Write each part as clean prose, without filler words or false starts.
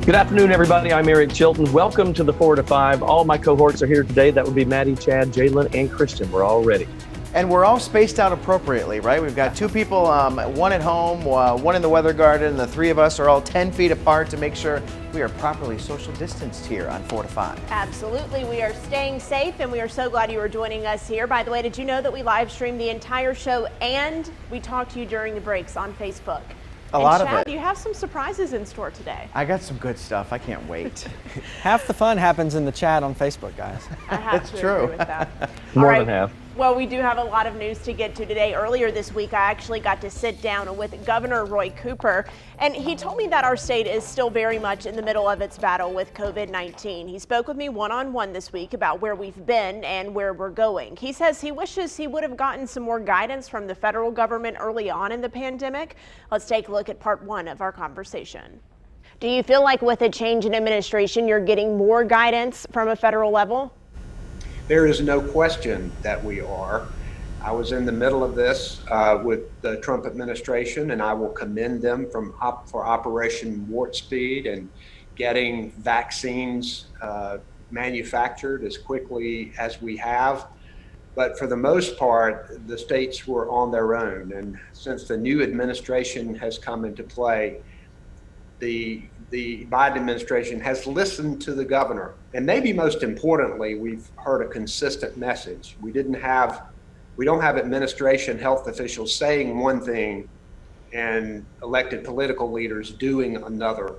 Good afternoon, everybody. I'm Eric Chilton. Welcome to the 4 to 5. All my cohorts are here today. That would be Maddie, Chad, Jalen, and Christian. We're all ready. And we're all spaced out appropriately, right? We've got two people, one at home, one in the weather garden, and the three of us are all 10 feet apart to make sure we are properly social distanced here on 4 to 5. Absolutely. We are staying safe, and we are so glad you are joining us here. By the way, did you know that we live stream the entire show and we talk to you during the breaks on Facebook? A lot of Chad, it. You have some surprises in store today. I got some good stuff. I can't wait. Half the fun happens in the chat on Facebook, guys. I have It's to true. agree with that. More than half. Well, we do have a lot of news to get to today. Earlier this week, I actually got to sit down with Governor Roy Cooper, and he told me that our state is still very much in the middle of its battle with COVID-19. He spoke with me one-on-one this week about where we've been and where we're going. He says he wishes he would have gotten some more guidance from the federal government early on in the pandemic. Let's take a look at part one of our conversation. Do you feel like with a change in administration, you're getting more guidance from a federal level? There is no question that we are. I was in the middle of this with the Trump administration, and I will commend them for Operation Warp Speed and getting vaccines manufactured as quickly as we have. But for the most part, the states were on their own. And since the new administration has come into play, the Biden administration has listened to the governor. And maybe most importantly, we've heard a consistent message. We don't have administration health officials saying one thing and elected political leaders doing another.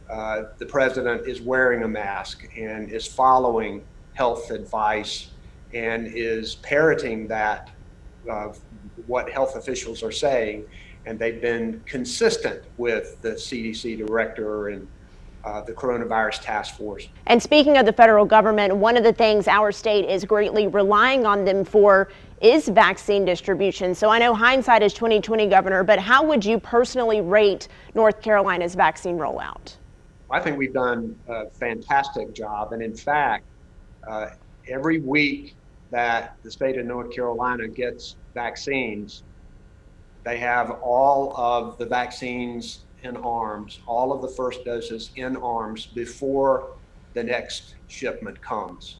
The president is wearing a mask and is following health advice and is parroting that, what health officials are saying. And they've been consistent with the CDC director and the coronavirus task force. And speaking of the federal government, one of the things our state is greatly relying on them for is vaccine distribution. So I know hindsight is 2020, Governor, but how would you personally rate North Carolina's vaccine rollout? I think we've done a fantastic job. And in fact, every week that the state of North Carolina gets vaccines, they have all of the vaccines in arms, all of the first doses in arms before the next shipment comes.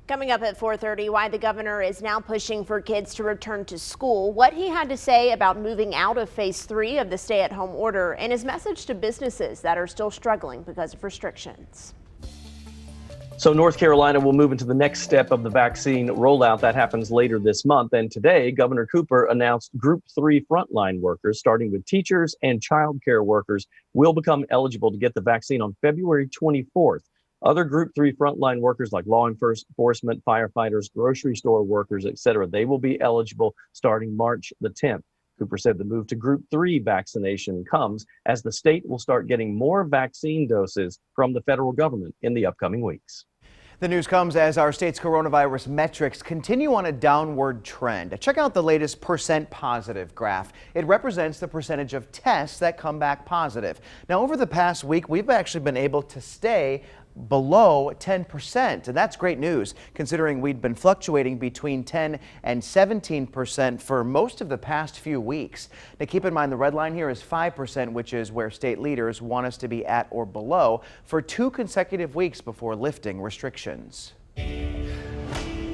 Coming up at 4:30, why the governor is now pushing for kids to return to school, what he had to say about moving out of phase 3 of the stay-at-home order, and his message to businesses that are still struggling because of restrictions. So North Carolina will move into the next step of the vaccine rollout. That happens later this month. And today, Governor Cooper announced Group 3 frontline workers, starting with teachers and child care workers, will become eligible to get the vaccine on February 24th. Other Group 3 frontline workers like law enforcement, firefighters, grocery store workers, etc., they will be eligible starting March the 10th. Cooper said the move to Group 3 vaccination comes as the state will start getting more vaccine doses from the federal government in the upcoming weeks. The news comes as our state's coronavirus metrics continue on a downward trend. Check out the latest percent positive graph. It represents the percentage of tests that come back positive. Now, over the past week, we've actually been able to stay below 10%, and that's great news considering we'd been fluctuating between 10 and 17% for most of the past few weeks. Now keep in mind the red line here is 5%, which is where state leaders want us to be at or below for 2 consecutive weeks before lifting restrictions.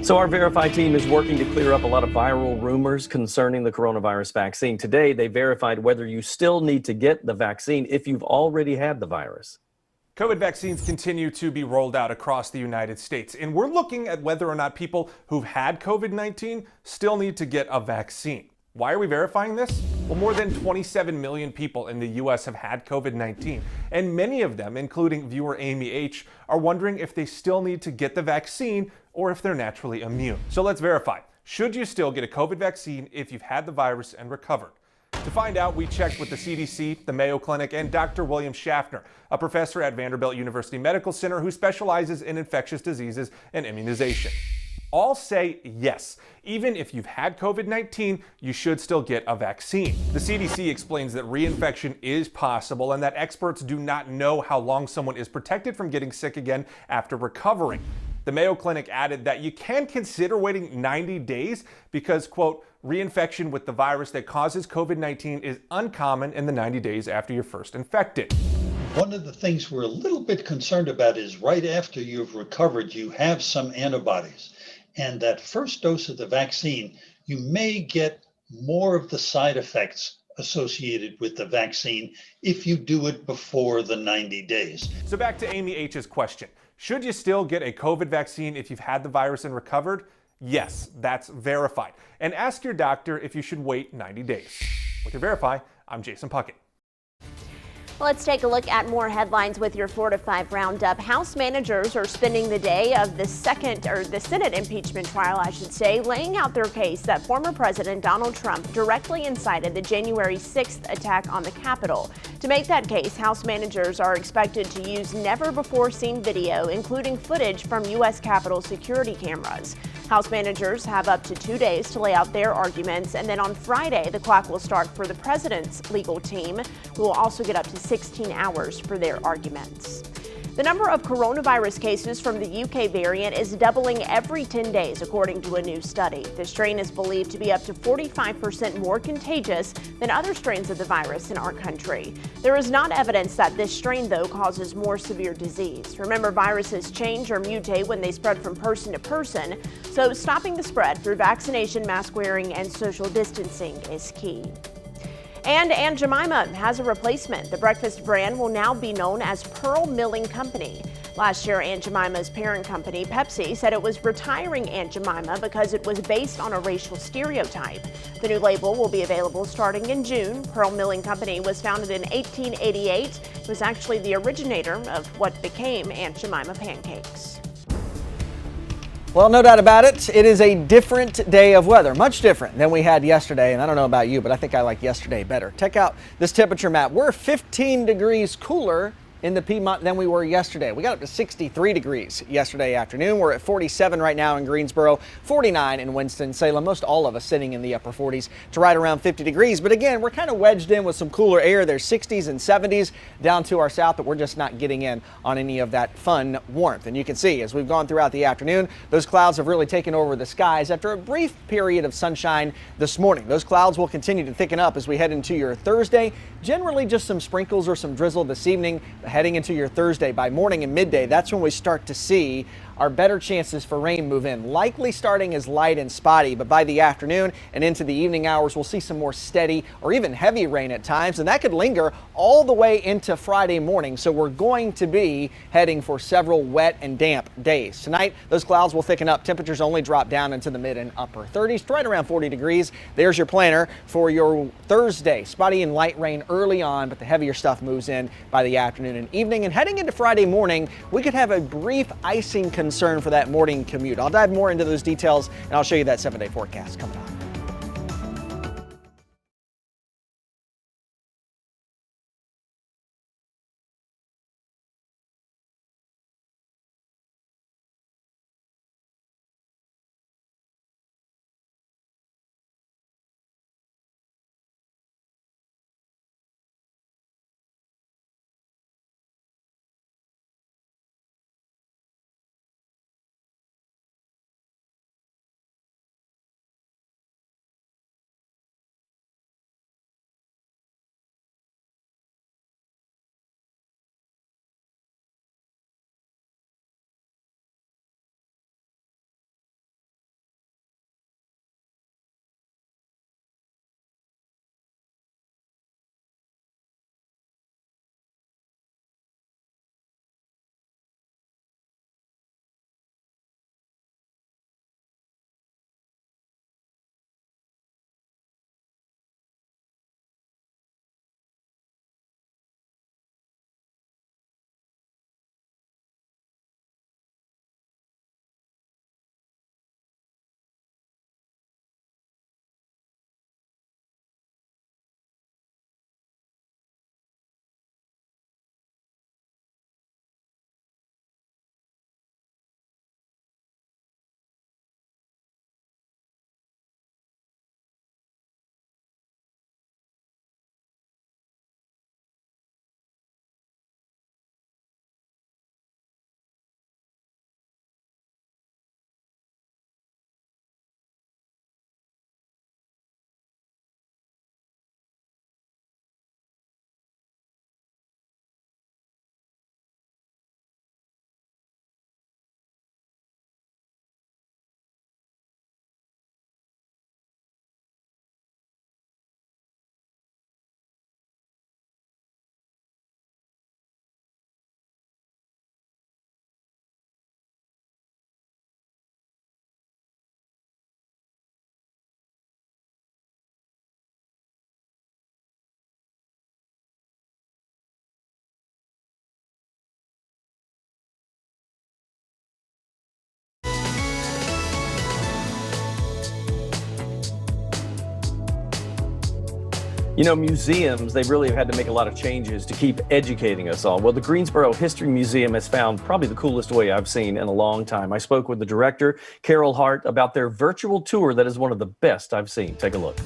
So our Verify team is working to clear up a lot of viral rumors concerning the coronavirus vaccine. Today, they verified whether you still need to get the vaccine if you've already had the virus. COVID vaccines continue to be rolled out across the United States, and we're looking at whether or not people who've had COVID-19 still need to get a vaccine. Why are we verifying this? Well, more than 27 million people in the U.S. have had COVID-19, and many of them, including viewer Amy H., are wondering if they still need to get the vaccine or if they're naturally immune. So let's verify. Should you still get a COVID vaccine if you've had the virus and recovered? To find out, we checked with the CDC, the Mayo Clinic, and Dr. William Schaffner, a professor at Vanderbilt University Medical Center who specializes in infectious diseases and immunization. All say yes. Even if you've had COVID-19, you should still get a vaccine. The CDC explains that reinfection is possible and that experts do not know how long someone is protected from getting sick again after recovering. The Mayo Clinic added that you can consider waiting 90 days because, quote, reinfection with the virus that causes COVID-19 is uncommon in the 90 days after you're first infected. One of the things we're a little bit concerned about is right after you've recovered, you have some antibodies. And that first dose of the vaccine, you may get more of the side effects associated with the vaccine if you do it before the 90 days. So back to Amy H's question. Should you still get a COVID vaccine if you've had the virus and recovered? Yes, that's verified. And ask your doctor if you should wait 90 days. With your Verify, I'm Jason Puckett. Let's take a look at more headlines with your 4 to 5 roundup. House managers are spending the day of the Senate impeachment trial, laying out their case that former President Donald Trump directly incited the January 6th attack on the Capitol. To make that case, House managers are expected to use never-before-seen video, including footage from U.S. Capitol security cameras. House managers have up to 2 days to lay out their arguments, and then on Friday, the clock will start for the president's legal team, who will also get up to 16 hours for their arguments. The number of coronavirus cases from the UK variant is doubling every 10 days, according to a new study. The strain is believed to be up to 45% more contagious than other strains of the virus in our country. There is not evidence that this strain, though, causes more severe disease. Remember, viruses change or mutate when they spread from person to person, so stopping the spread through vaccination, mask wearing, and social distancing is key. And Aunt Jemima has a replacement. The breakfast brand will now be known as Pearl Milling Company. Last year, Aunt Jemima's parent company, Pepsi, said it was retiring Aunt Jemima because it was based on a racial stereotype. The new label will be available starting in June. Pearl Milling Company was founded in 1888. It was actually the originator of what became Aunt Jemima pancakes. Well, no doubt about it, it is a different day of weather, much different than we had yesterday. And I don't know about you, but I think I like yesterday better. Check out this temperature map. We're 15 degrees cooler in the Piedmont than we were yesterday. We got up to 63 degrees yesterday afternoon. We're at 47 right now in Greensboro, 49 in Winston-Salem. Most all of us sitting in the upper 40s to right around 50 degrees. But again, we're kind of wedged in with some cooler air. There's 60s and 70s down to our south, but we're just not getting in on any of that fun warmth. And you can see as we've gone throughout the afternoon, those clouds have really taken over the skies after a brief period of sunshine this morning. Those clouds will continue to thicken up as we head into your Thursday. Generally just some sprinkles or some drizzle this evening. Heading into your Thursday, by morning and midday, that's when we start to see our better chances for rain move in. Likely starting as light and spotty, but by the afternoon and into the evening hours, we'll see some more steady or even heavy rain at times, and that could linger all the way into Friday morning. So we're going to be heading for several wet and damp days. Tonight, those clouds will thicken up. Temperatures only drop down into the mid and upper 30s, right around 40 degrees. There's your planner for your Thursday. Spotty and light rain early on, but the heavier stuff moves in by the afternoon and evening. And heading into Friday morning, we could have a brief icing concern for that morning commute. I'll dive more into those details and I'll show you that 7-day forecast coming up. You know, museums, they really have had to make a lot of changes to keep educating us all. Well, the Greensboro History Museum has found probably the coolest way I've seen in a long time. I spoke with the director, Carol Hart, about their virtual tour that is one of the best I've seen. Take a look.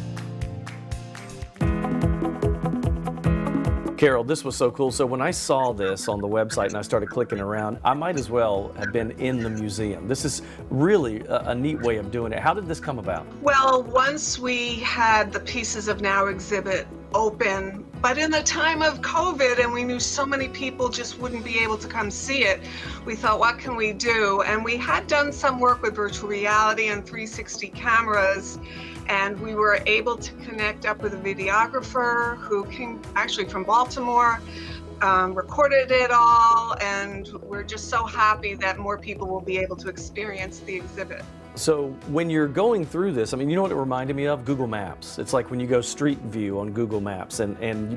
Carol, this was so cool. So when I saw this on the website and I started clicking around, I might as well have been in the museum. This is really a neat way of doing it. How did this come about? Well, once we had the Pieces of Now exhibit open, but in the time of COVID, and we knew so many people just wouldn't be able to come see it, we thought, what can we do? And we had done some work with virtual reality and 360 cameras, and we were able to connect up with a videographer who came actually from Baltimore, recorded it all, and we're just so happy that more people will be able to experience the exhibit. So when you're going through this, I mean, you know what it reminded me of? Google Maps. It's like when you go Street View on Google Maps,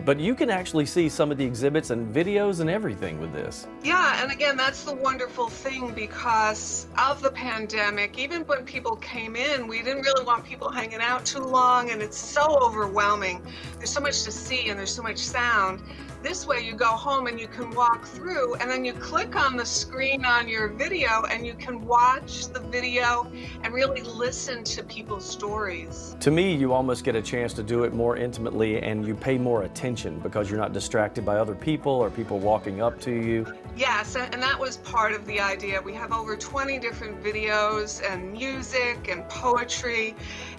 but you can actually see some of the exhibits and videos and everything with this. Yeah, and again, that's the wonderful thing because of the pandemic. Even when people came in, we didn't really want people hanging out too long, and it's so overwhelming. There's so much to see and there's so much sound. This way you go home and you can walk through, and then you click on the screen on your video and you can watch the video and really listen to people's stories. To me, you almost get a chance to do it more intimately, and you pay more attention because you're not distracted by other people or people walking up to you. Yes, and that was part of the idea. We have over 20 different videos and music and poetry,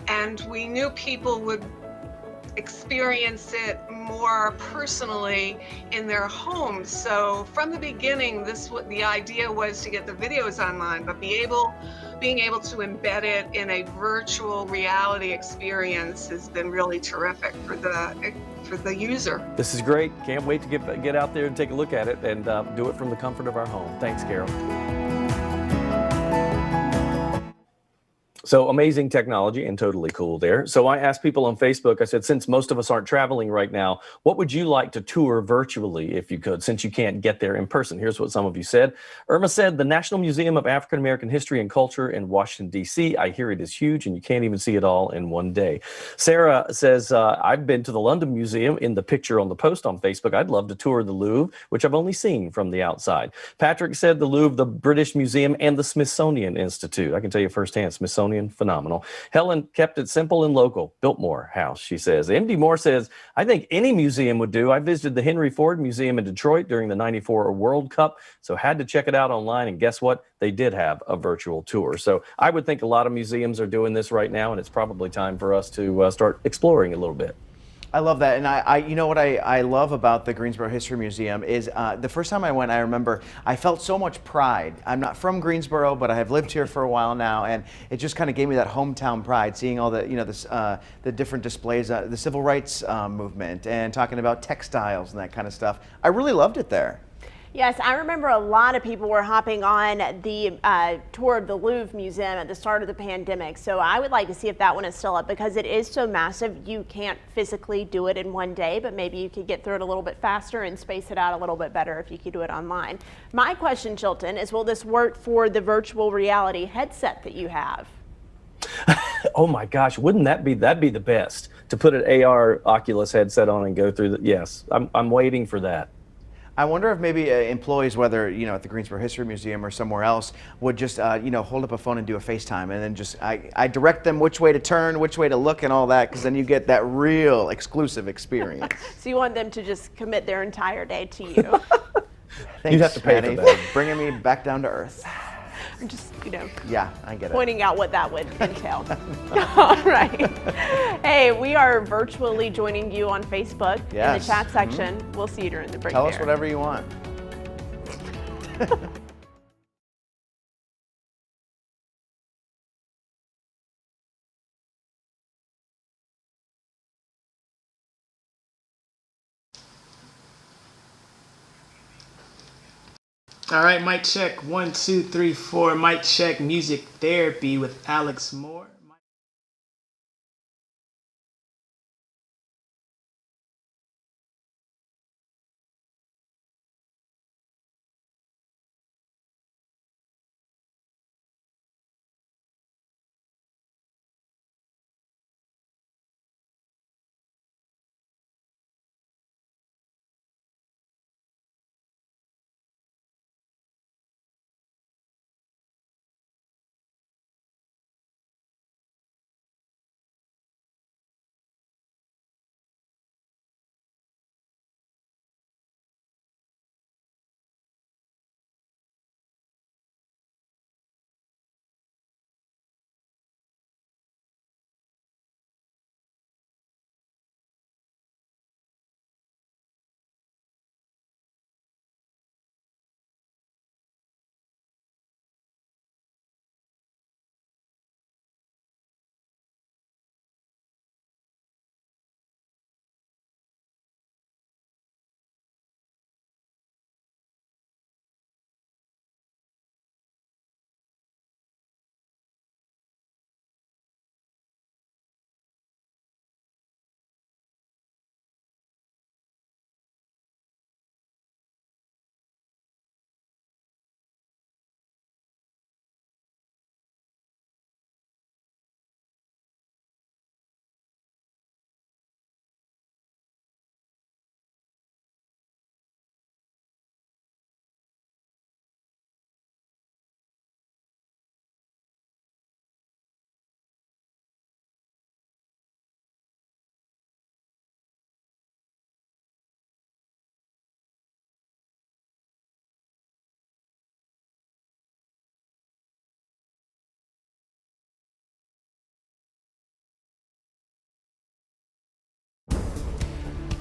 and we knew people would experience it more personally in their homes. So from the beginning, the idea was to get the videos online, but being able to embed it in a virtual reality experience has been really terrific for the user. This is great. Can't wait to get out there and take a look at it and do it from the comfort of our home. Thanks, Carol. So amazing technology and totally cool there. So I asked people on Facebook, I said, since most of us aren't traveling right now, what would you like to tour virtually if you could, since you can't get there in person? Here's what some of you said. Irma said, the National Museum of African American History and Culture in Washington, D.C. I hear it is huge and you can't even see it all in one day. Sarah says, I've been to the London Museum in the picture on the post on Facebook. I'd love to tour the Louvre, which I've only seen from the outside. Patrick said the Louvre, the British Museum, and the Smithsonian Institute. I can tell you firsthand, Smithsonian, phenomenal. Helen kept it simple and local. Biltmore House, she says. MD Moore says, I think any museum would do. I visited the Henry Ford Museum in Detroit during the '94 World Cup, so had to check it out online. And guess what? They did have a virtual tour. So I would think a lot of museums are doing this right now, and it's probably time for us to start exploring a little bit. I love that, and you know what I love about the Greensboro History Museum is the first time I went, I remember I felt so much pride. I'm not from Greensboro, but I have lived here for a while now, and it just kind of gave me that hometown pride, seeing all the the different displays, the civil rights movement, and talking about textiles and that kind of stuff. I really loved it there. Yes, I remember a lot of people were hopping on the tour of the Louvre Museum at the start of the pandemic. So I would like to see if that one is still up because it is so massive. You can't physically do it in one day, but maybe you could get through it a little bit faster and space it out a little bit better if you could do it online. My question, Chilton, is will this work for the virtual reality headset that you have? Oh my gosh, wouldn't that'd be the best to put an AR Oculus headset on and go through the, yes, I'm waiting for that. I wonder if maybe employees, whether at the Greensboro History Museum or somewhere else, would just hold up a phone and do a FaceTime, and then just I direct them which way to turn, which way to look, and all that, because then you get that real exclusive experience. So you want them to just commit their entire day to you? Thanks, you'd have to pay Patty, for that. bringing me back down to earth. I'm just, yeah, I get it. Pointing out what that would entail. All right. Hey, we are virtually joining you on Facebook in the chat section. We'll see you during the break. Tell us whatever you want. All right, mic check. 1, 2, 3, 4. Mic check. Music therapy with Alex Moore.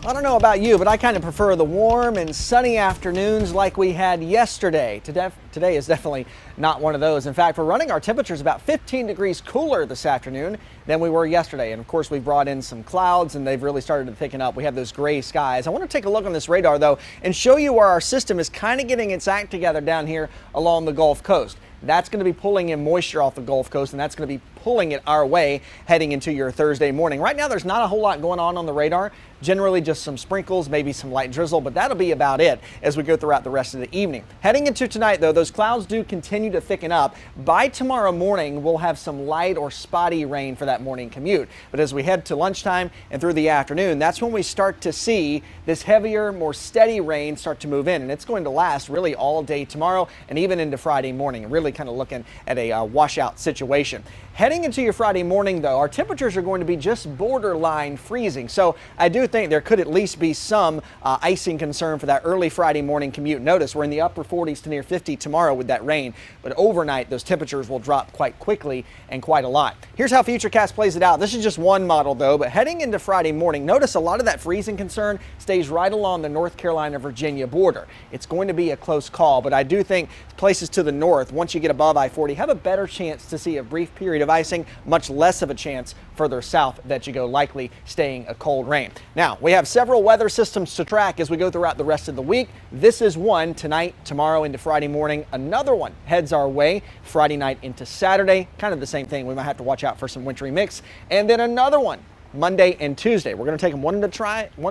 I don't know about you, but I kind of prefer the warm and sunny afternoons like we had yesterday. Today is definitely not one of those. In fact, we're running our temperatures about 15 degrees cooler this afternoon than we were yesterday. And of course, we've brought in some clouds and they've really started to thicken up. We have those gray skies. I want to take a look on this radar though and show you where our system is kind of getting its act together down here along the Gulf Coast. That's going to be pulling in moisture off the Gulf Coast, and that's going to be pulling it our way heading into your Thursday morning. Right now, there's not a whole lot going on the radar. Generally just some sprinkles, maybe some light drizzle, but that'll be about it as we go throughout the rest of the evening. Heading into tonight, though, those clouds do continue to thicken up. By tomorrow morning, we'll have some light or spotty rain for that morning commute. But as we head to lunchtime and through the afternoon, that's when we start to see this heavier, more steady rain start to move in. And it's going to last really all day tomorrow and even into Friday morning. Really kind of looking at a washout situation. Heading into your Friday morning, though, our temperatures are going to be just borderline freezing. So I do think there could at least be some icing concern for that early Friday morning commute. Notice we're in the upper 40s to near 50 tomorrow with that rain, but overnight those temperatures will drop quite quickly and quite a lot. Here's how Futurecast plays it out. This is just one model though, but heading into Friday morning, notice a lot of that freezing concern stays right along the North Carolina-Virginia border. It's going to be a close call, but I do think places to the north, once you get above I-40, have a better chance to see a brief period of icing, much less of a chance further south that you go, likely staying a cold rain. Now, we have several weather systems to track as we go throughout the rest of the week. This is one tonight, tomorrow into Friday morning. Another one heads our way Friday night into Saturday. Kind of the same thing. We might have to watch out for some wintry mix. And then another one Monday and Tuesday. We're going to take them one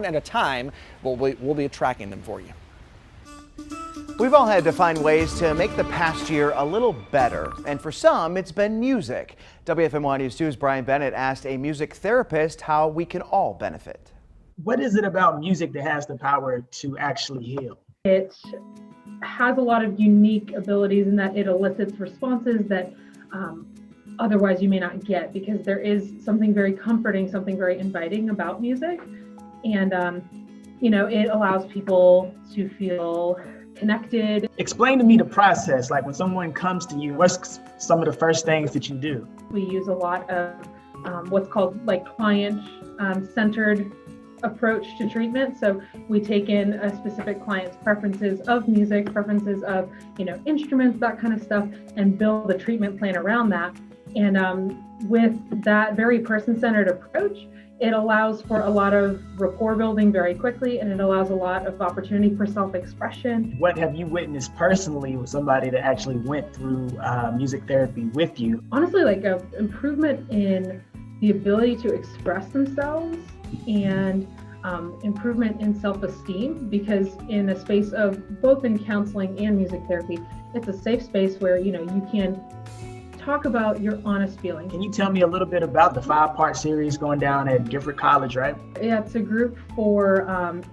at a time, but we'll be tracking them for you. We've all had to find ways to make the past year a little better, and for some, it's been music. WFMY News 2's Brian Bennett asked a music therapist how we can all benefit. What is it about music that has the power to actually heal? It has a lot of unique abilities in that it elicits responses that otherwise you may not get, because there is something very comforting, something very inviting about music. And, it allows people to feel connected. Explain to me the process, like when someone comes to you, what's some of the first things that you do? We use a lot of what's called client-centered approach to treatment. So we take in a specific client's preferences of music, preferences of, instruments, that kind of stuff, and build a treatment plan around that. And with that very person-centered approach, it allows for a lot of rapport building very quickly, and it allows a lot of opportunity for self-expression. What have you witnessed personally with somebody that actually went through music therapy with you? Honestly, like an improvement in the ability to express themselves and improvement in self-esteem, because in a space of both in counseling and music therapy, it's a safe space where, you can talk about your honest feelings. Can you tell me a little bit about the 5-part series going down at Gifford College, right? Yeah, it's a group for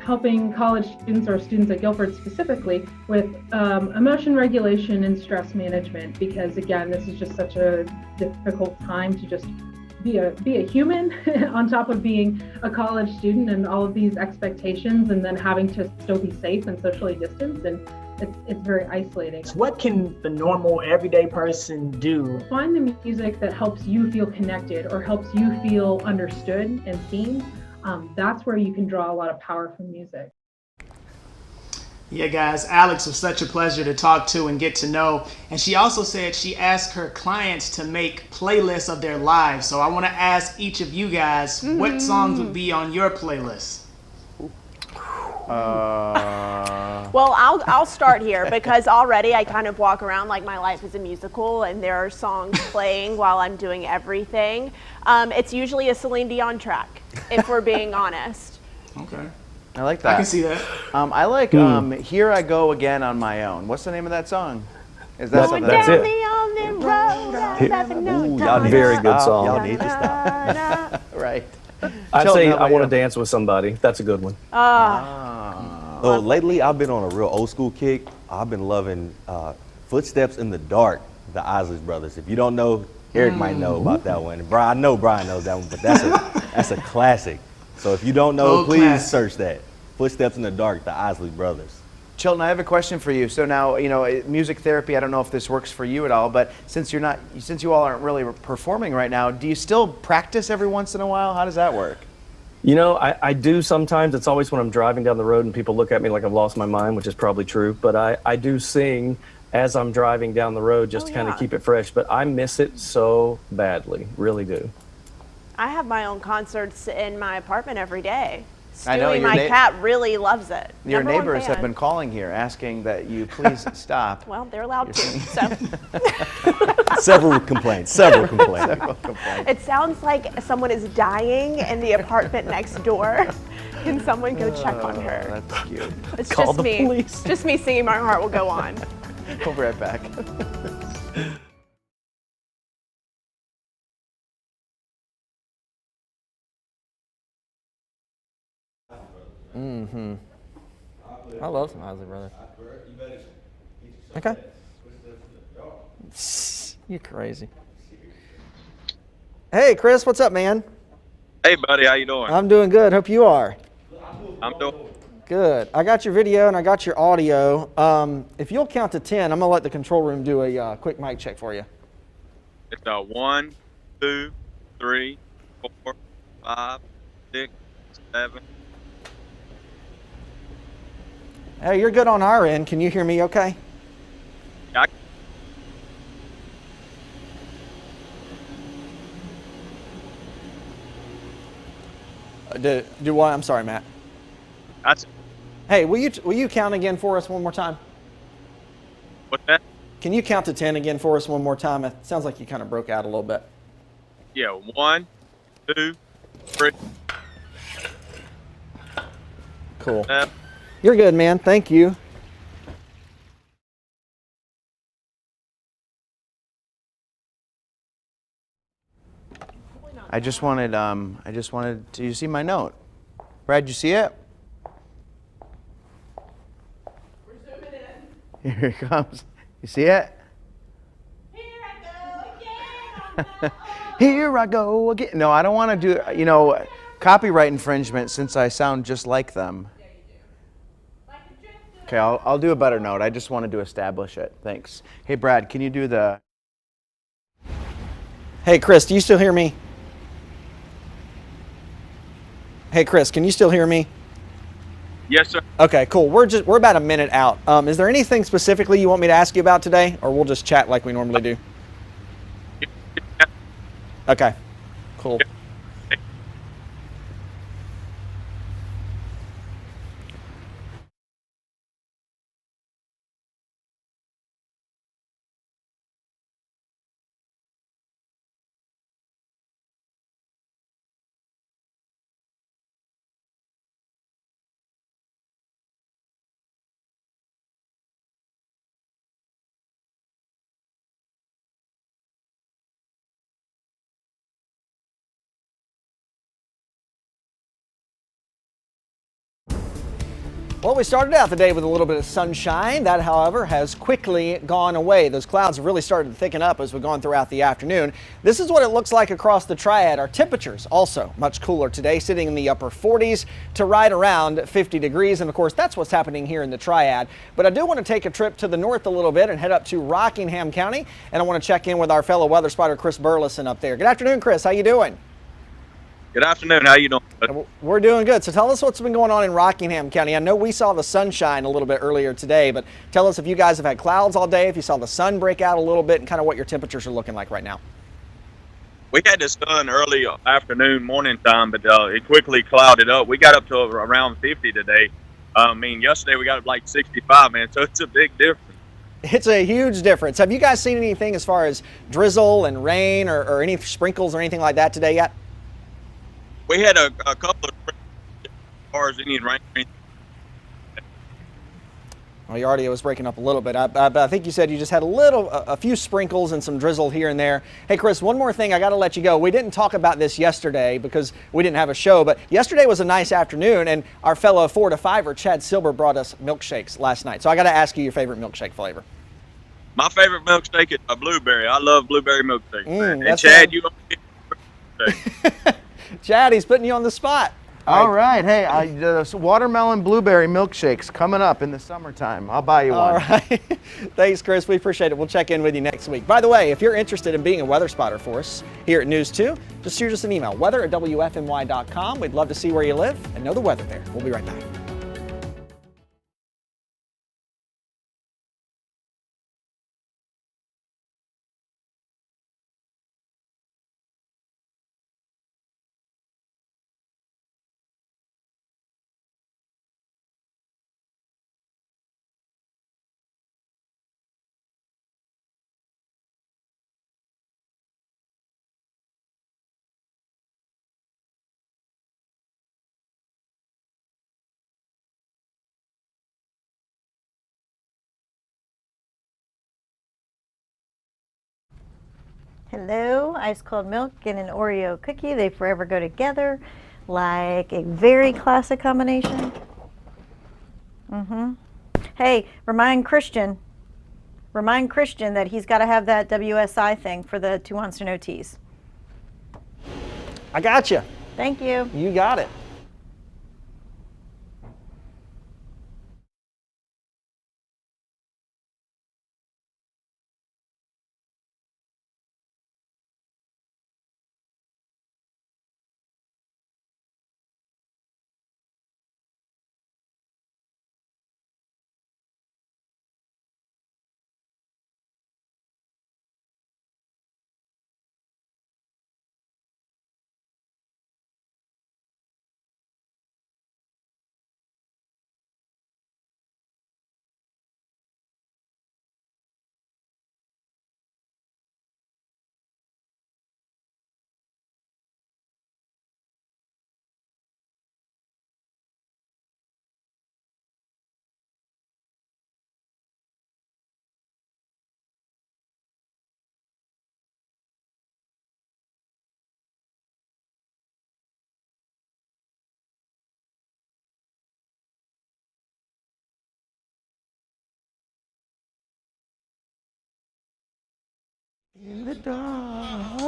helping college students or students at Guilford specifically with emotion regulation and stress management, because again, this is just such a difficult time to just be a human on top of being a college student and all of these expectations, and then having to still be safe and socially distanced, and it's very isolating. What can the normal everyday person do? Find the music that helps you feel connected or helps you feel understood and seen. That's where you can draw a lot of power from music. Yeah, guys, Alex was such a pleasure to talk to and get to know. And she also said she asked her clients to make playlists of their lives. So I want to ask each of you guys, what songs would be on your playlist? Well, I'll start here, because already I kind of walk around like my life is a musical and there are songs playing while I'm doing everything. It's usually a Celine Dion track, if we're being honest. Okay. I like that. I can see that. I like Here I Go Again on My Own. What's the name of that song? Is that something? That's it. Y'all very good song. Y'all need to stop. Right. I'd say I Want to Dance with Somebody. That's a good one. So lately I've been on a real old school kick. I've been loving Footsteps in the Dark, the Isley Brothers. If you don't know, Eric might know about that one. I know Brian knows that one, but that's a classic. So if you don't know, please search that. Footsteps in the Dark, the Isley Brothers. Chilton, I have a question for you. So now, music therapy, I don't know if this works for you at all, but since you all aren't really performing right now, do you still practice every once in a while? How does that work? You know, I do sometimes. It's always when I'm driving down the road and people look at me like I've lost my mind, which is probably true. But I do sing as I'm driving down the road just to kind of keep it fresh. But I miss it so badly, really do. I have my own concerts in my apartment every day. I know Stewie, my cat, really loves it. Your Number one neighbors have fan. been calling here asking that you please stop. Well, they're allowed to. So. Several complaints. Several complaints. It sounds like someone is dying in the apartment next door. Can someone go check on her? That's cute. It's Call just the me. police. Just me singing My Heart Will Go On. We'll be right back. Mm-hmm. I love some Isley Brothers. Okay. You're crazy. Hey, Chris, what's up, man? Hey, buddy, how you doing? I'm doing good. Hope you are. I'm doing good. I got your video and I got your audio. If you'll count to 10, I'm gonna let the control room do a quick mic check for you. It's 1, 2, 3, 4, 5, 6, 7. Hey, you're good on our end. Can you hear me okay? Yeah, Do what? I'm sorry, Matt. that's Hey, will you count again for us one more time? what's that? Can you count to 10 again for us one more time? It sounds like you kind of broke out a little bit. Yeah, 1, 2, 3. Cool. You're good, man. Thank you. I just wanted, do you see my note? Brad, you see it? We're zooming in. Here it comes. You see it? Here I go again. Here I go again. No, I don't want to do, copyright infringement since I sound just like them. Okay, I'll do a better note. I just wanted to establish it. Thanks. Hey, Brad, can you do the... Hey, Chris, do you still hear me? Hey, Chris, can you still hear me? Yes, sir. Okay, cool. We're about a minute out. Is there anything specifically you want me to ask you about today, or we'll just chat like we normally do? Okay, cool. Well, we started out the day with a little bit of sunshine. That, however, has quickly gone away. Those clouds have really started to thicken up as we've gone throughout the afternoon. This is what it looks like across the Triad. Our temperatures also much cooler today, sitting in the upper 40s to right around 50 degrees. And of course, that's what's happening here in the Triad. But I do want to take a trip to the north a little bit and head up to Rockingham County. And I want to check in with our fellow weather spotter, Chris Burleson, up there. Good afternoon, Chris. How you doing? Good afternoon. How you doing? We're doing good. So tell us what's been going on in Rockingham County. I know we saw the sunshine a little bit earlier today, but tell us if you guys have had clouds all day, if you saw the sun break out a little bit, and kind of what your temperatures are looking like right now. We had the sun early afternoon, morning time, but it quickly clouded up. We got up to around 50 today. Yesterday we got like 65, man, so it's a big difference. It's a huge difference. Have you guys seen anything as far as drizzle and rain or any sprinkles or anything like that today yet? We had a couple of as far as any rain. Well, your audio was breaking up a little bit. I think you said you just had a few sprinkles and some drizzle here and there. Hey, Chris, one more thing. I got to let you go. We didn't talk about this yesterday because we didn't have a show, but yesterday was a nice afternoon, and our fellow 4 to 5er, Chad Silber, brought us milkshakes last night. So I got to ask you your favorite milkshake flavor. My favorite milkshake is a blueberry. I love blueberry milkshakes. And that's Chad, you gonna get milkshake. Chad, he's putting you on the spot. All right. Hey, watermelon blueberry milkshakes coming up in the summertime. I'll buy you one. All right. Thanks, Chris. We appreciate it. We'll check in with you next week. By the way, if you're interested in being a weather spotter for us here at News 2, just shoot us an email, weather@wfny.com. We'd love to see where you live and know the weather there. We'll be right back. Hello, ice cold milk and an Oreo cookie. They forever go together like a very classic combination. Hey, remind Christian that he's got to have that WSI thing for the 2 wants to know teas. I got you. Thank you. You got it. In the dark,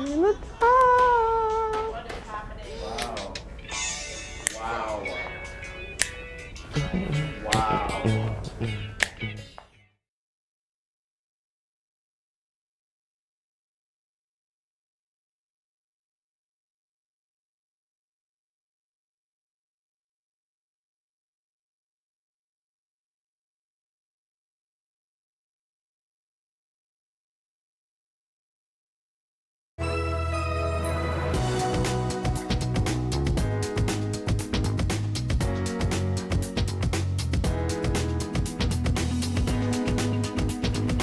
in the dark. What is happening? Wow. Wow.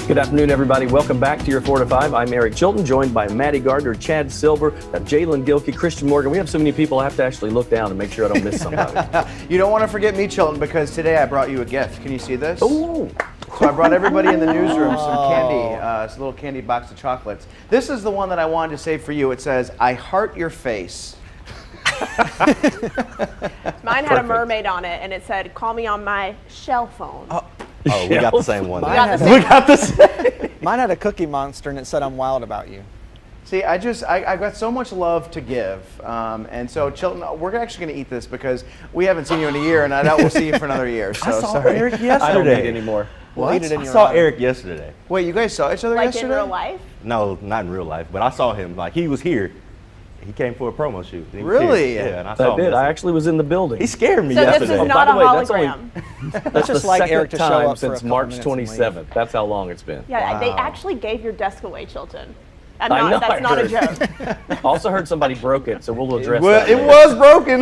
Good afternoon, everybody. Welcome back to your 4 to 5. I'm Eric Chilton, joined by Maddie Gardner, Chad Silver, Jalen Gilkey, Christian Morgan. We have so many people I have to actually look down and make sure I don't miss somebody. You don't want to forget me, Chilton, because today I brought you a gift. Can you see this? Ooh. So I brought everybody in the newsroom some candy, it's a little candy box of chocolates. This is the one that I wanted to save for you. It says, I heart your face. Mine had a mermaid on it, and it said, call me on my shell phone. Oh, we got the same one. We got the same. Mine had a Cookie Monster, and it said, I'm wild about you. See, I've got so much love to give. And so, Chilton, we're actually going to eat this because we haven't seen you in a year, and I doubt we'll see you for another year. So, I saw sorry. Eric yesterday. I don't need anymore. What? Eat it in I your saw honor. Eric yesterday. Wait, you guys saw each other Like yesterday? in real life? No, not in real life, but I saw him. Like, he was here. He came for a promo shoot. He was Really? here. Yeah, and I I saw him did. I yesterday. actually was in the building. He scared me So yesterday. this is Oh, not a by the way, that's only- hologram. That's just the like second Eric to show time up for a since couple March minutes and leave. 27th. That's how long it's been. Yeah, Wow. they actually gave your desk away, Chilton. I know, That's I not a heard. joke. Also heard somebody broke it, so we'll address Well, that it later. was broken.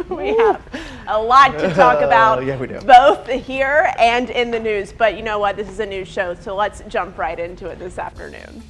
We have a lot to talk about, Yeah, we do. both here and in the news. But you know what? This is a news show, so let's jump right into it this afternoon.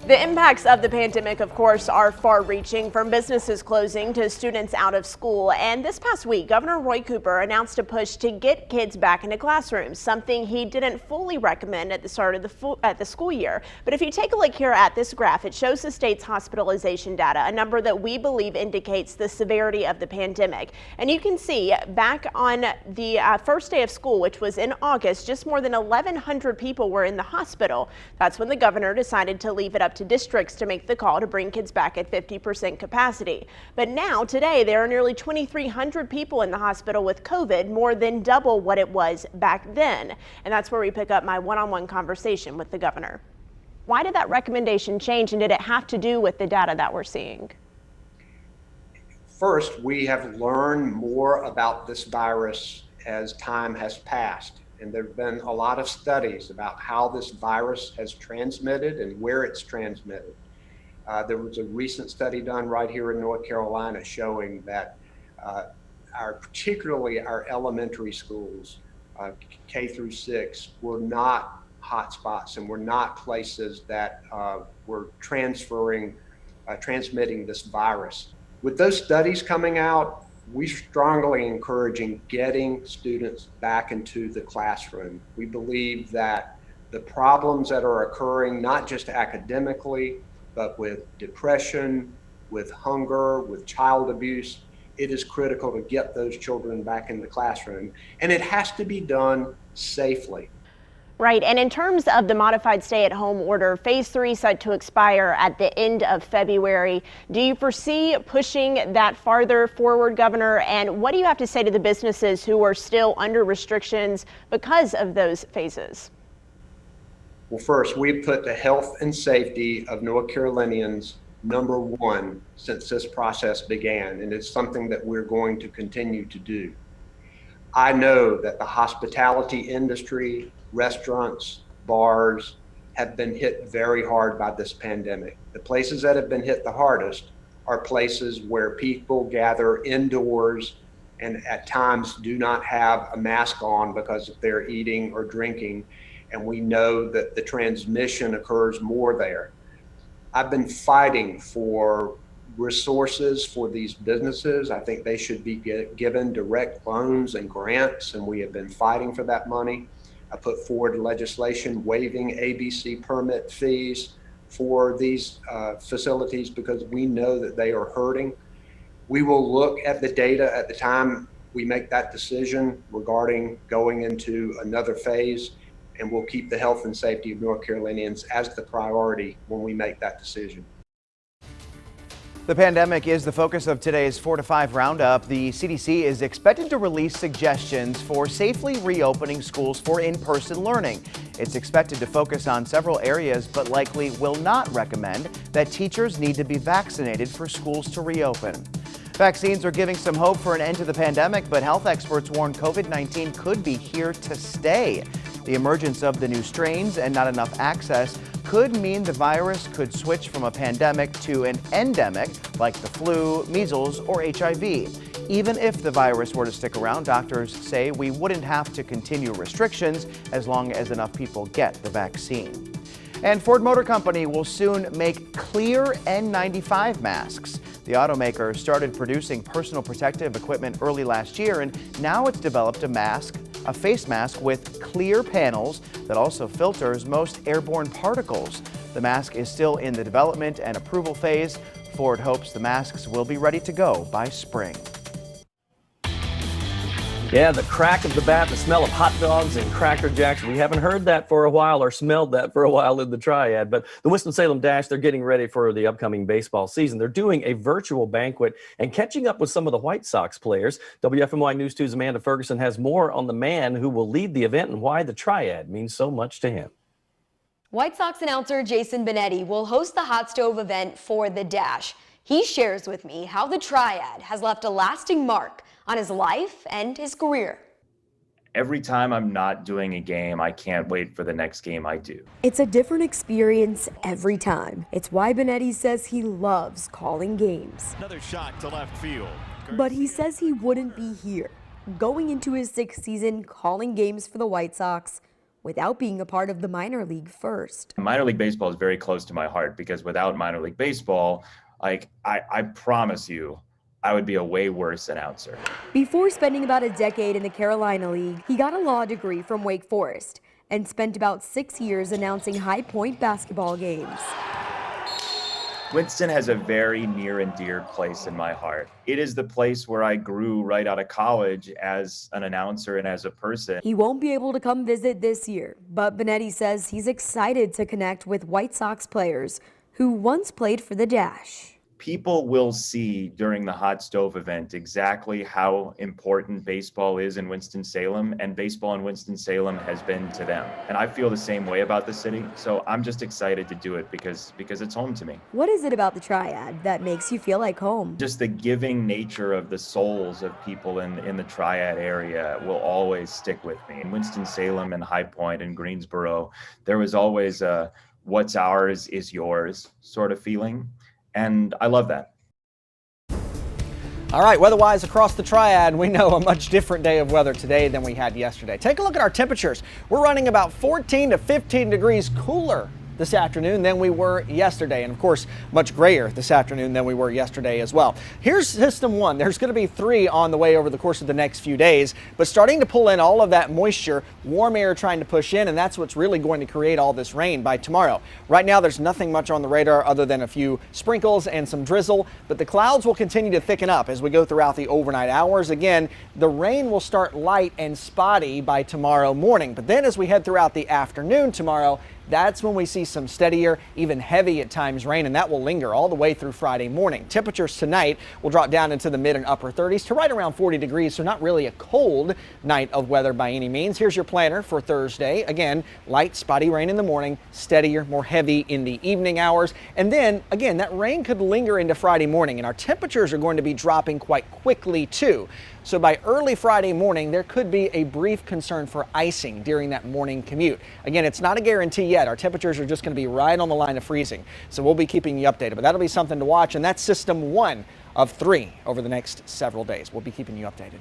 The impacts of the pandemic, of course, are far-reaching, from businesses closing to students out of school. And this past week, Governor Roy Cooper announced a push to get kids back into classrooms, something he didn't fully recommend at the start of the school year. But if you take a look here at this graph, it shows the state's hospitalization data, a number that we believe indicates the severity of the pandemic. And you can see back on the first day of school, which was in August, just more than 1,100 people were in the hospital. That's when the governor decided to leave it up up to districts to make the call to bring kids back at 50% capacity. But now, today, there are nearly 2,300 people in the hospital with COVID, more than double what it was back then. And that's where we pick up my one-on-one conversation with the governor. Why did that recommendation change, and did it have to do with the data that we're seeing? First, we have learned more about this virus as time has passed. And there have been a lot of studies about how this virus has transmitted and where it's transmitted. There was a recent study done right here in North Carolina showing that particularly our elementary schools, K through 6, were not hotspots and were not places that were transmitting this virus. With those studies coming out, we're strongly encouraging getting students back into the classroom. We believe that the problems that are occurring, not just academically, but with depression, with hunger, with child abuse, it is critical to get those children back in the classroom. And it has to be done safely. Right, and in terms of the modified stay-at-home order, phase 3 set to expire at the end of February. Do you foresee pushing that farther forward, Governor? And what do you have to say to the businesses who are still under restrictions because of those phases? Well, first, we've put the health and safety of North Carolinians #1 since this process began, and it's something that we're going to continue to do. I know that the hospitality industry, restaurants, bars have been hit very hard by this pandemic. The places that have been hit the hardest are places where people gather indoors and at times do not have a mask on because they're eating or drinking. And we know that the transmission occurs more there. I've been fighting for resources for these businesses. I think they should be given direct loans and grants, and we have been fighting for that money. I put forward legislation waiving ABC permit fees for these facilities because we know that they are hurting. We will look at the data at the time we make that decision regarding going into another phase, and we'll keep the health and safety of North Carolinians as the priority when we make that decision. The pandemic is the focus of today's 4 to 5 roundup. The CDC is expected to release suggestions for safely reopening schools for in-person learning. It's expected to focus on several areas, but likely will not recommend that teachers need to be vaccinated for schools to reopen. Vaccines are giving some hope for an end to the pandemic, but health experts warn COVID-19 could be here to stay. The emergence of the new strains and not enough access could mean the virus could switch from a pandemic to an endemic, like the flu, measles, or HIV. Even if the virus were to stick around, doctors say we wouldn't have to continue restrictions as long as enough people get the vaccine. And Ford Motor Company will soon make clear N95 masks. The automaker started producing personal protective equipment early last year, and now it's developed a face mask with clear panels that also filters most airborne particles. The mask is still in the development and approval phase. Ford hopes the masks will be ready to go by spring. Yeah, the crack of the bat, the smell of hot dogs and Cracker Jacks. We haven't heard that for a while or smelled that for a while in the Triad. But the Winston-Salem Dash, they're getting ready for the upcoming baseball season. They're doing a virtual banquet and catching up with some of the White Sox players. WFMY News 2's Amanda Ferguson has more on the man who will lead the event and why the Triad means so much to him. White Sox announcer Jason Benetti will host the Hot Stove event for the Dash. He shares with me how the Triad has left a lasting mark on his life and his career. Every time I'm not doing a game, I can't wait for the next game I do. It's a different experience every time. It's why Benetti says he loves calling games. Another shot to left field. But he says he wouldn't be here, going into his 6th season calling games for the White Sox without being a part of the minor league first. Minor league baseball is very close to my heart because without minor league baseball, I promise you, I would be a way worse announcer. Before spending about a decade in the Carolina League, he got a law degree from Wake Forest and spent about 6 years announcing High Point basketball games. Winston has a very near and dear place in my heart. It is the place where I grew right out of college as an announcer and as a person. He won't be able to come visit this year, but Benetti says he's excited to connect with White Sox players who once played for the Dash. People will see during the hot stove event exactly how important baseball is in Winston-Salem, and baseball in Winston-Salem has been to them. And I feel the same way about the city, so I'm just excited to do it because it's home to me. What is it about the Triad that makes you feel like home? Just the giving nature of the souls of people in the Triad area will always stick with me. In Winston-Salem and High Point and Greensboro, there was always a what's ours is yours sort of feeling. And I love that. All right, weather-wise across the Triad, we know a much different day of weather today than we had yesterday. Take a look at our temperatures. We're running about 14 to 15 degrees cooler this afternoon than we were yesterday, and of course much grayer this afternoon than we were yesterday as well. Here's system 1. There's going to be 3 on the way over the course of the next few days, but starting to pull in all of that moisture, warm air trying to push in, and that's what's really going to create all this rain by tomorrow. Right now there's nothing much on the radar other than a few sprinkles and some drizzle, but the clouds will continue to thicken up as we go throughout the overnight hours. Again, the rain will start light and spotty by tomorrow morning, but then as we head throughout the afternoon tomorrow, that's when we see some steadier, even heavy at times rain, and that will linger all the way through Friday morning. Temperatures tonight will drop down into the mid and upper 30s to right around 40 degrees, so not really a cold night of weather by any means. Here's your planner for Thursday. Again, light, spotty rain in the morning, steadier, more heavy in the evening hours. And then, again, that rain could linger into Friday morning, and our temperatures are going to be dropping quite quickly, too. So by early Friday morning, there could be a brief concern for icing during that morning commute. Again, it's not a guarantee yet. Our temperatures are just going to be right on the line of freezing. So we'll be keeping you updated, but that'll be something to watch. And that's system 1 of 3 over the next several days. We'll be keeping you updated.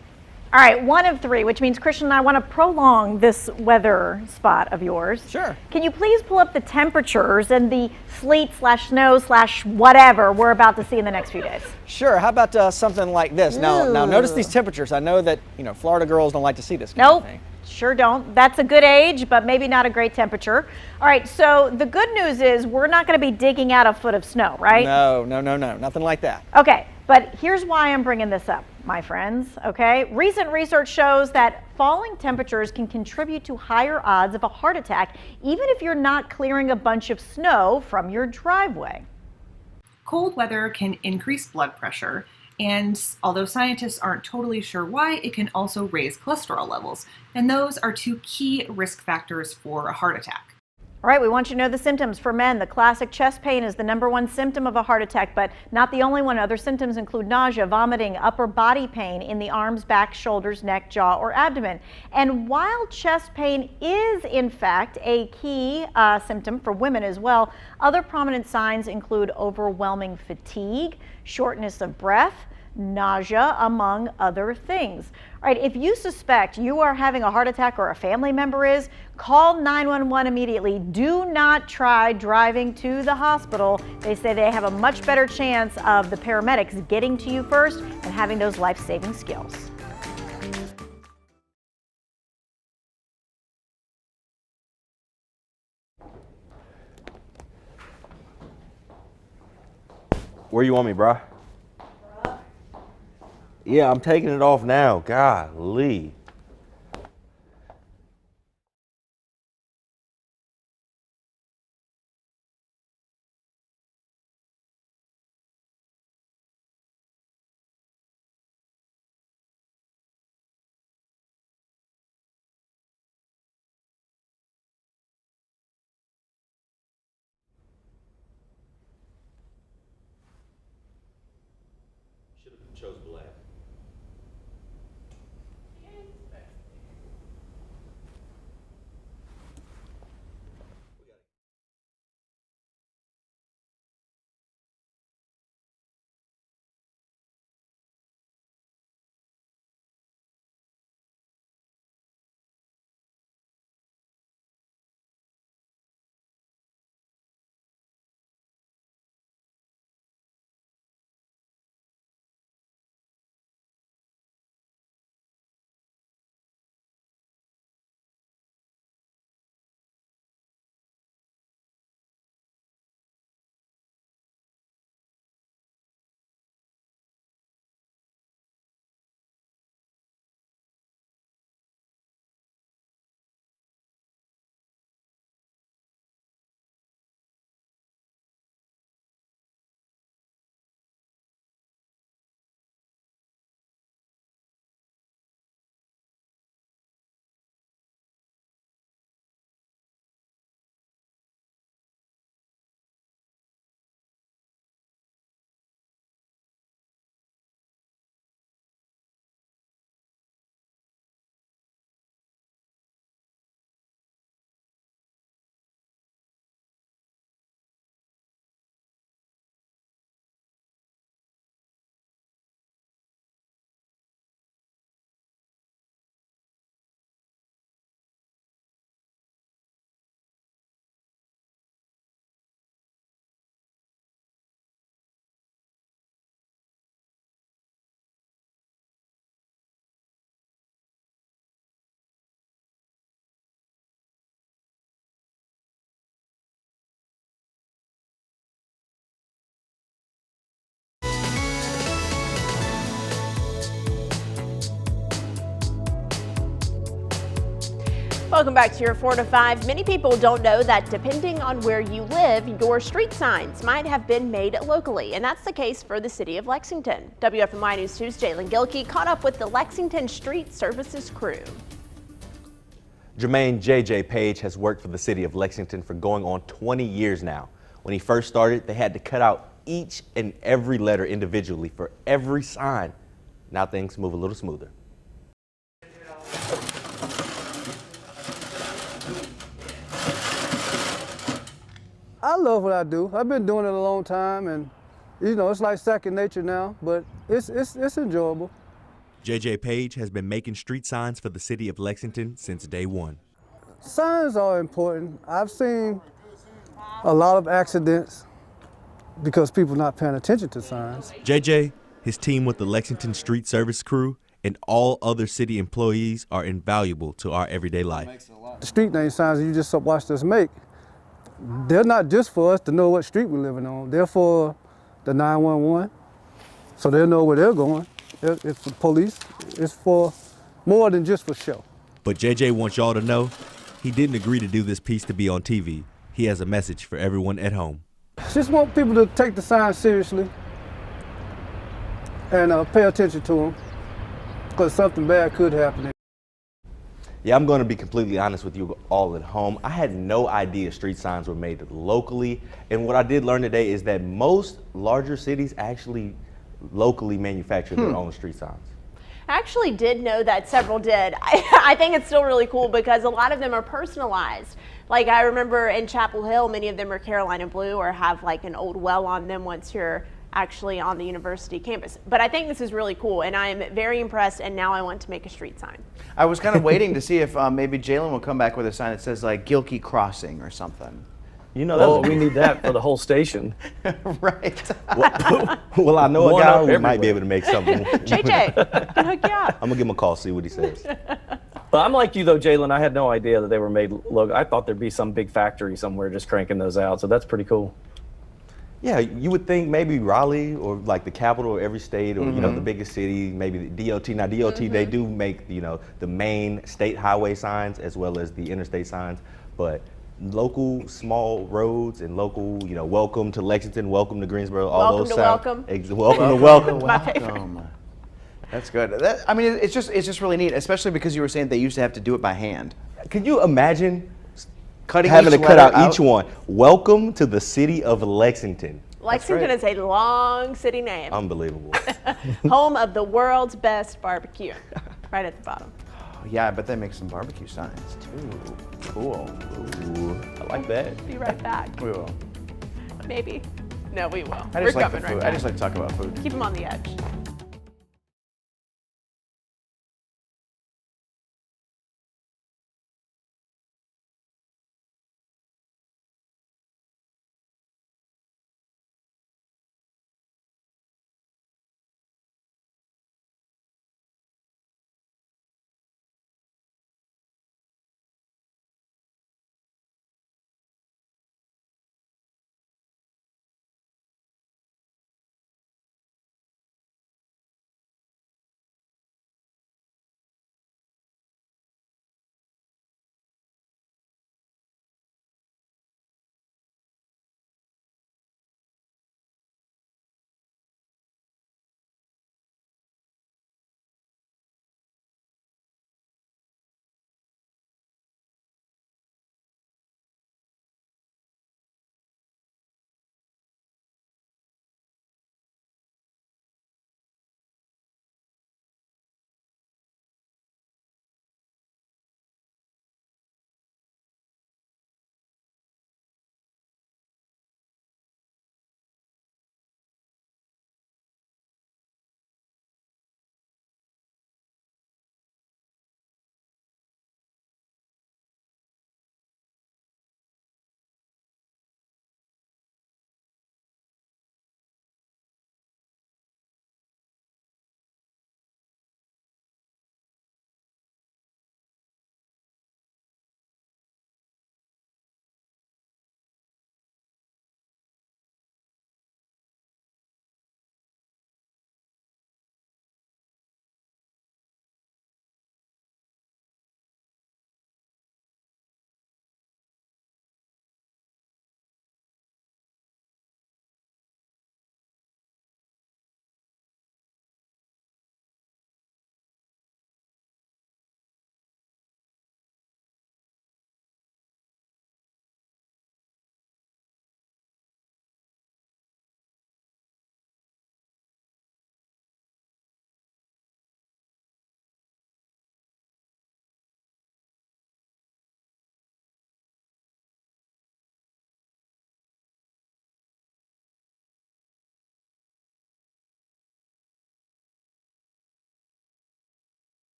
All right, 1 of 3, which means Christian and I want to prolong this weather spot of yours. Sure. Can you please pull up the temperatures and the sleet/snow/whatever we're about to see in the next few days? Sure. How about something like this? Now notice these temperatures. I know that, Florida girls don't like to see this kind of thing. Sure don't. That's a good age, but maybe not a great temperature. All right, so the good news is we're not going to be digging out a foot of snow, right? No, nothing like that. Okay, but here's why I'm bringing this up, my friends, okay? Recent research shows that falling temperatures can contribute to higher odds of a heart attack, even if you're not clearing a bunch of snow from your driveway. Cold weather can increase blood pressure, and although scientists aren't totally sure why, it can also raise cholesterol levels. And those are 2 key risk factors for a heart attack. All right, we want you to know the symptoms. For men, the classic chest pain is the #1 symptom of a heart attack, but not the only one. Other symptoms include nausea, vomiting, upper body pain in the arms, back, shoulders, neck, jaw, or abdomen. And while chest pain is, in fact, a key symptom for women as well, other prominent signs include overwhelming fatigue, shortness of breath, nausea, among other things. All right, if you suspect you are having a heart attack or a family member is, call 911 immediately. Do not try driving to the hospital. They say they have a much better chance of the paramedics getting to you first and having those life-saving skills. Where you want me, bro? Yeah, I'm taking it off now. Golly. Should have chose black. Welcome back to your 4 to 5. Many people don't know that depending on where you live, your street signs might have been made locally, and that's the case for the city of Lexington. WFMY News 2's Jalen Gilkey caught up with the Lexington Street Services crew. Jermaine J.J. Page has worked for the city of Lexington for going on 20 years now. When he first started, they had to cut out each and every letter individually for every sign. Now things move a little smoother. I love what I do. I've been doing it a long time, and you know, it's like second nature now, but it's enjoyable. J.J. Page has been making street signs for the city of Lexington since day one. Signs are important. I've seen a lot of accidents because people not paying attention to signs. J.J., his team with the Lexington Street Service crew, and all other city employees are invaluable to our everyday life. The street name signs that you just watched us make, they're not just for us to know what street we're living on. They're for the 911, so they'll know where they're going. It's for police. It's for more than just for show. But JJ wants y'all to know he didn't agree to do this piece to be on TV. He has a message for everyone at home. Just want people to take the signs seriously and pay attention to them, because something bad could happen. Yeah, I'm going to be completely honest with you all at home. I had no idea street signs were made locally. And what I did learn today is that most larger cities actually locally manufacture their own street signs. I actually did know that several did. I think it's still really cool because a lot of them are personalized. Like I remember in Chapel Hill, many of them are Carolina blue or have like an old well on them once you're actually on the university campus. But I think this is really cool, and I am very impressed, and now I want to make a street sign. I was kind of waiting to see if maybe Jalen will come back with a sign that says like Gilkey Crossing or something. You know, we need that for the whole station. Right. Well, I know a guy who might be able to make something. JJ, can hook you up. I'm going to give him a call, see what he says. But I'm like you though, Jalen. I had no idea that they were made local. I thought there'd be some big factory somewhere just cranking those out. So that's pretty cool. Yeah, you would think maybe Raleigh or like the capital of every state or, you know, the biggest city, maybe the DOT. Now, DOT, they do make, you know, the main state highway signs as well as the interstate signs. But local small roads and local, you know, welcome to Lexington, welcome to Greensboro, all those sound. Welcome to welcome. My favorite. That's good. I mean, it's just really neat, especially because you were saying they used to have to do it by hand. Could you imagine having to cut out each one? Welcome to the city of Lexington. Lexington is a long city name. Unbelievable. Home of the world's best barbecue. Right at the bottom. Oh, yeah, I bet they make some barbecue signs too. Cool. Ooh, I like that. Be right back. We will. Maybe. No, we will. I just like the food. I just like to talk about food. Keep them on the edge.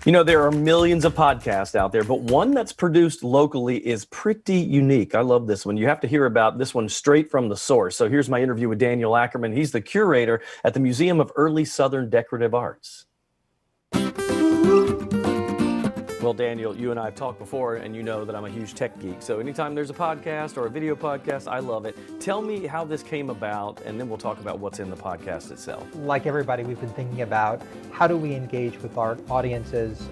You know, there are millions of podcasts out there, but one that's produced locally is pretty unique. I love this one. You have to hear about this one straight from the source. So here's my interview with Daniel Ackerman. He's the curator at the Museum of Early Southern Decorative Arts. Well, Daniel, you and I have talked before, and you know that I'm a huge tech geek. So anytime there's a podcast or a video podcast, I love it. Tell me how this came about, and then we'll talk about what's in the podcast itself. Like everybody, we've been thinking about how do we engage with our audiences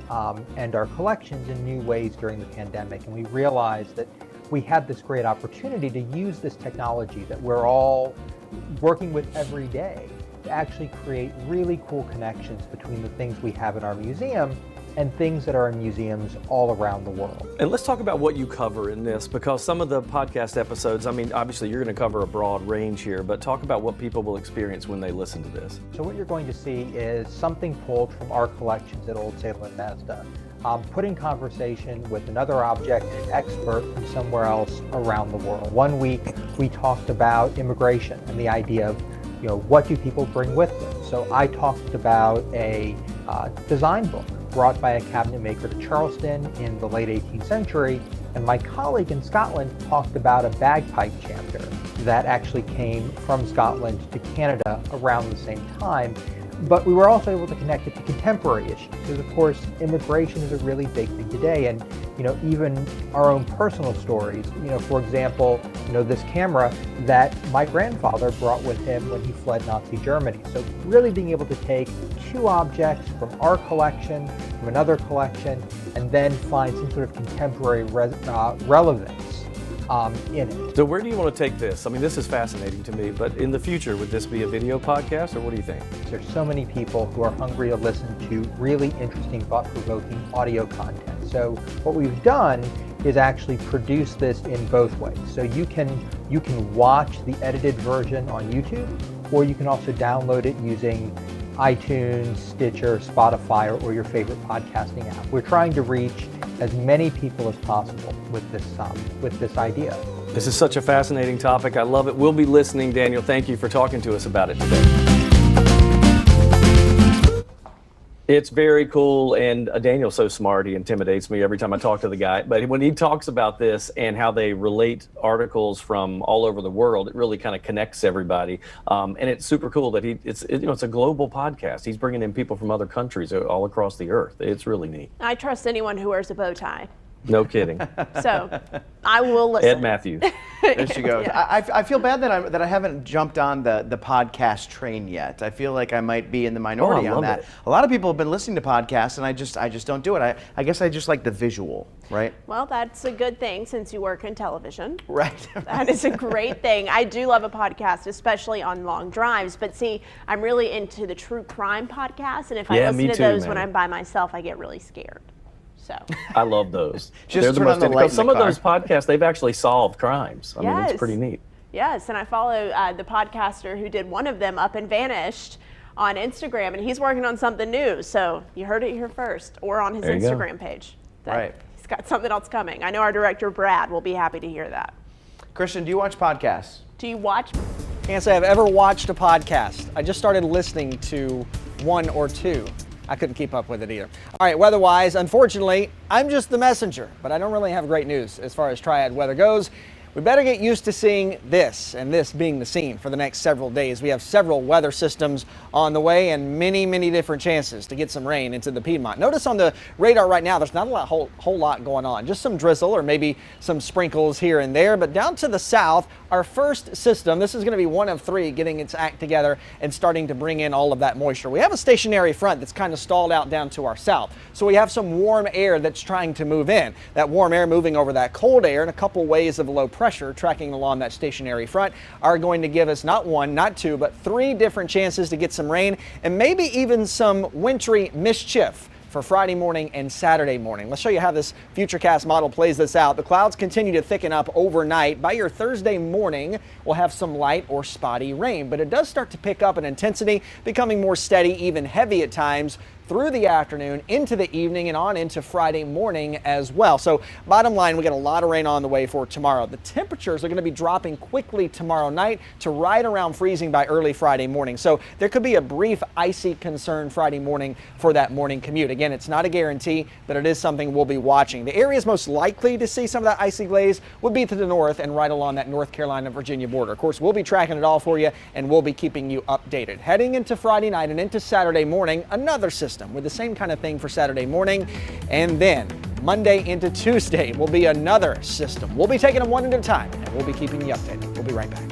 and our collections in new ways during the pandemic. And we realized that we had this great opportunity to use this technology that we're all working with every day to actually create really cool connections between the things we have in our museum and things that are in museums all around the world. And let's talk about what you cover in this, because some of the podcast episodes, I mean, obviously you're going to cover a broad range here, but talk about what people will experience when they listen to this. So what you're going to see is something pulled from our collections at Old Salem and Mazda, put in conversation with another object expert from somewhere else around the world. One week we talked about immigration and the idea of, what do people bring with them? So I talked about a design book brought by a cabinet maker to Charleston in the late 18th century, and my colleague in Scotland talked about a bagpipe chanter that actually came from Scotland to Canada around the same time. But we were also able to connect it to contemporary issues, because of course immigration is a really big thing today, and even our own personal stories. For example, this camera that my grandfather brought with him when he fled Nazi Germany. So really being able to take two objects from our collection, from another collection, and then find some sort of contemporary relevance in it. So where do you want to take this? I mean, this is fascinating to me, but in the future, would this be a video podcast, or what do you think? There's so many people who are hungry to listen to really interesting, thought-provoking audio content. So what we've done is actually produce this in both ways. So you can watch the edited version on YouTube, or you can also download it using iTunes, Stitcher, Spotify, or your favorite podcasting app. We're trying to reach as many people as possible with this idea. This is such a fascinating topic. I love it. We'll be listening, Daniel. Thank you for talking to us about it today. It's very cool, and Daniel's so smart, he intimidates me every time I talk to the guy. But when he talks about this and how they relate articles from all over the world, it really kind of connects everybody. And it's super cool that it's a global podcast. He's bringing in people from other countries all across the earth. It's really neat. I trust anyone who wears a bow tie. No kidding. So I will listen. Ed Matthews. There she goes. Yeah. I feel bad that I haven't jumped on the podcast train yet. I feel like I might be in the minority on that. A lot of people have been listening to podcasts, and I just don't do it. I guess I just like the visual, right? Well, that's a good thing since you work in television. Right. That is a great thing. I do love a podcast, especially on long drives. But see, I'm really into the true crime podcasts, and if I listen to those when I'm by myself, I get really scared. So. I love those. Just They're the most because some of those podcasts, they've actually solved crimes. I mean, it's pretty neat. Yes, and I follow the podcaster who did one of them, Up and Vanished, on Instagram, and he's working on something new. So you heard it here first, or on his Instagram page. Right. He's got something else coming. I know our director, Brad, will be happy to hear that. Christian, do you watch podcasts? Do you watch? Can't say I've ever watched a podcast. I just started listening to one or two. I couldn't keep up with it either. All right, weather-wise, unfortunately, I'm just the messenger, but I don't really have great news as far as triad weather goes. We better get used to seeing this, and this being the scene for the next several days. We have several weather systems on the way and many different chances to get some rain into the Piedmont. Notice on the radar right now, there's not a whole lot going on. Just some drizzle or maybe some sprinkles here and there. But down to the south, our first system, this is going to be one of three getting its act together and starting to bring in all of that moisture. We have a stationary front that's kind of stalled out down to our south. So we have some warm air that's trying to move in. That warm air moving over that cold air, and a couple waves of low pressure tracking along that stationary front are going to give us not one, not two, but three different chances to get some rain and maybe even some wintry mischief for Friday morning and Saturday morning. Let's show you how this Futurecast model plays this out. The clouds continue to thicken up overnight. By your Thursday morning, we'll have some light or spotty rain, but it does start to pick up in intensity, becoming more steady, even heavy at times through the afternoon, into the evening, and on into Friday morning as well. So bottom line, we got a lot of rain on the way for tomorrow. The temperatures are going to be dropping quickly tomorrow night to right around freezing by early Friday morning. So there could be a brief icy concern Friday morning for that morning commute. Again, it's not a guarantee, but it is something we'll be watching. The areas most likely to see some of that icy glaze would be to the north and right along that North Carolina-Virginia border. Of course, we'll be tracking it all for you, and we'll be keeping you updated. Heading into Friday night and into Saturday morning, another system with the same kind of thing for Saturday morning. And then Monday into Tuesday will be another system. We'll be taking them one at a time, and we'll be keeping you updated. We'll be right back.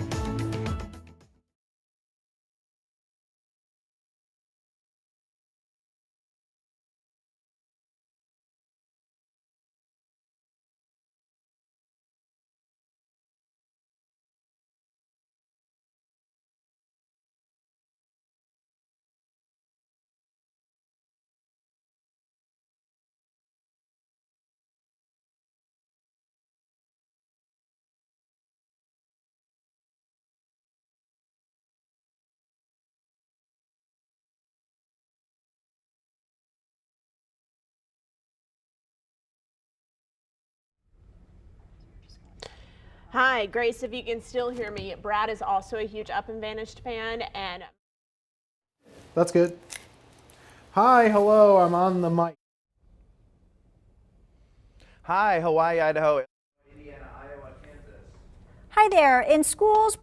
Hi, Grace, if you can still hear me, Brad is also a huge Up and Vanished fan, and That's good. Hi, hello, I'm on the mic. Hi, Hawaii, Idaho. Hi there. In schools,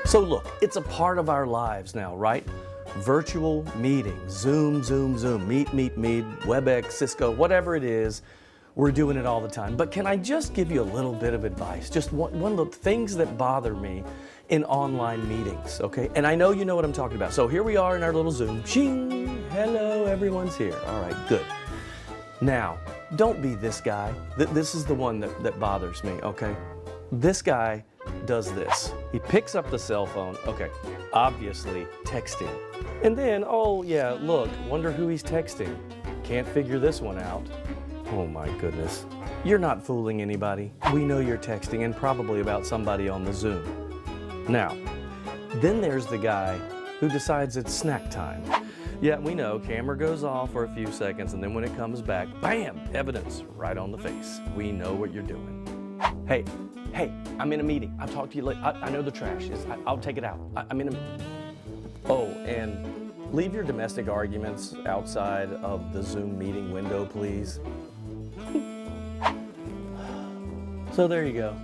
So look, it's a part of our lives now, right? Virtual meetings, Zoom, Meet, WebEx, Cisco, whatever it is, we're doing it all the time. But can I just give you a little bit of advice? Just one little things that bother me in online meetings, okay? And I know you know what I'm talking about. So here we are in our little Zoom. Shing, hello, everyone's here. All right, good. Now, don't be this guy. This is the one that bothers me, okay? This guy does this. He picks up the cell phone, okay, obviously texting. And then, oh yeah, look, wonder who he's texting. Can't figure this one out. Oh my goodness. You're not fooling anybody. We know you're texting and probably about somebody on the Zoom. Now, then there's the guy who decides it's snack time. Yeah, we know, camera goes off for a few seconds and then when it comes back, bam, evidence right on the face. We know what you're doing. Hey, I'm in a meeting. I'll talk to you later. I know the trash is, I'll take it out. I'm in a, oh, and leave your domestic arguments outside of the Zoom meeting window, please. So there you go.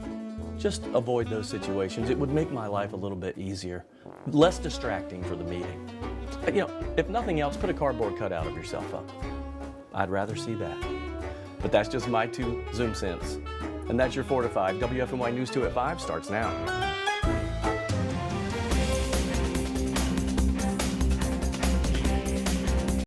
just avoid those situations. It would make my life a little bit easier, less distracting for the meeting. You know, if nothing else, put a cardboard cutout of yourself up. I'd rather see that. But that's just my 2 Zoom cents. And that's your 4 to 5. WFNY News 2 at 5 starts now.